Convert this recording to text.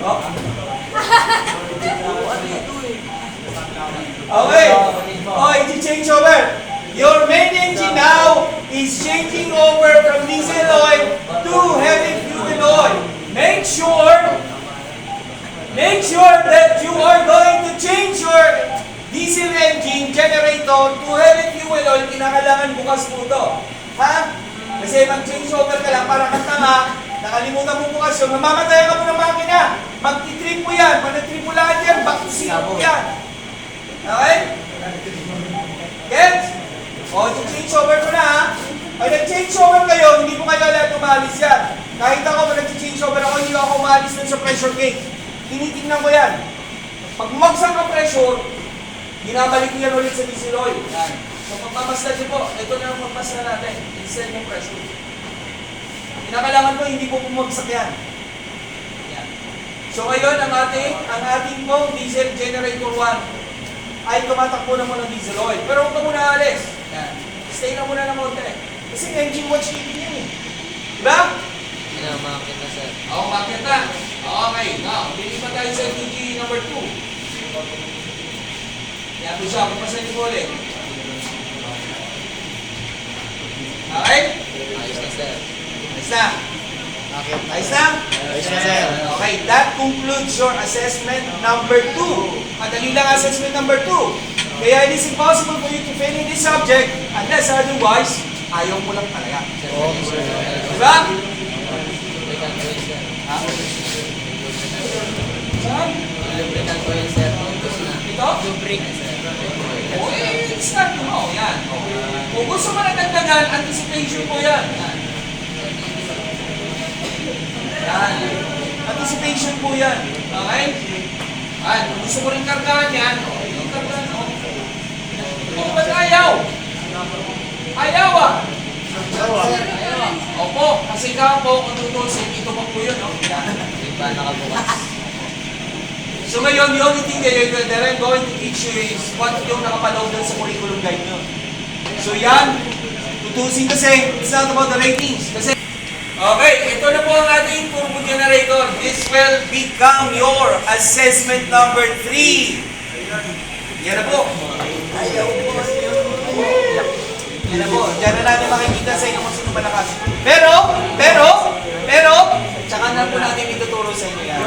Oh. Okay. Oh, i-change over. Your main engine now is changing over from diesel oil to heavy fuel oil. Make sure that you are going to change your diesel engine generator to heavy fuel oil. Kinakailangan bukas po ito. Ha? Kasi mag-change over ka lang para kang tanga, nakalimutan mo bukas yun, mamamatay ka mo ng makina. Mag-trip mo yan. Pag nag-trip mo lahat yan, back to zero yan. Okay? Gets? O, change over ko na ha. Pag nag-change over kayo, hindi mo kayo lahat umalis yan. Kahit ako, pag nag-change over ako, hindi ako umalis dun sa pressure gauge. Tinitingnan ko yan. Pag bumagsak ang pressure, binabalik ko yan ulit sa diesel oil. Yan. So, pagmamasdan niyo po, ito na ang magmasdan natin. Instead yung pressure. Kinakailangan ko, hindi po bumagsak yan. Yan. So, ngayon, ang ating pong diesel generator 1 ay tumatakbo na muna ng diesel oil. Pero huwag ka muna alis. Yan. Stay na muna ng konti. Kasi engine watch keeping yun eh. Diba? Yan ang makita, sir. Oo, makita. Okay, now, lilipat tayo sa LPG number 2. Yan po siya, papasan niyo po ulit. Okay? Ayos na, sir. Ayos na. Ayos na? Ayos na, sir. Okay, that concludes your assessment number 2. Madali lang assessment number 2. Kaya it is impossible for you to fail in this subject unless otherwise, ayaw mo lang talaga. Okay, sir. Diba? Lubricant oil, sir. Ha? Saan? Lubricant oil, sir. Ubus na. Ito? Lubricant, sir. Okay, start mo. Yan. Kung gusto mo na dagdagan, anticipation po yan. Yan. Anticipation po yan. Okay? Yan. Kung gusto mo rin kargahan yan, yung kargahan, kung ba't ayaw? Ayaw ah. Opo, kasi ka po, kung tutusin, ito pa po yun. Iba nakabukas. So ngayon, the only thing that I'm going to teach you is what yung nakapaloob doon sa curriculum guide nyo. So yan, tutusin kasi, it's not about the ratings. Kasi, okay, ito na po ang ating turbo generator. This will become your assessment number 3. Yan na po. Ayaw po. Yan na po. Diyan na natin makikita sa inyo kung sino malakas. Pero, tsaka na po natin ituturo sa inyo yan.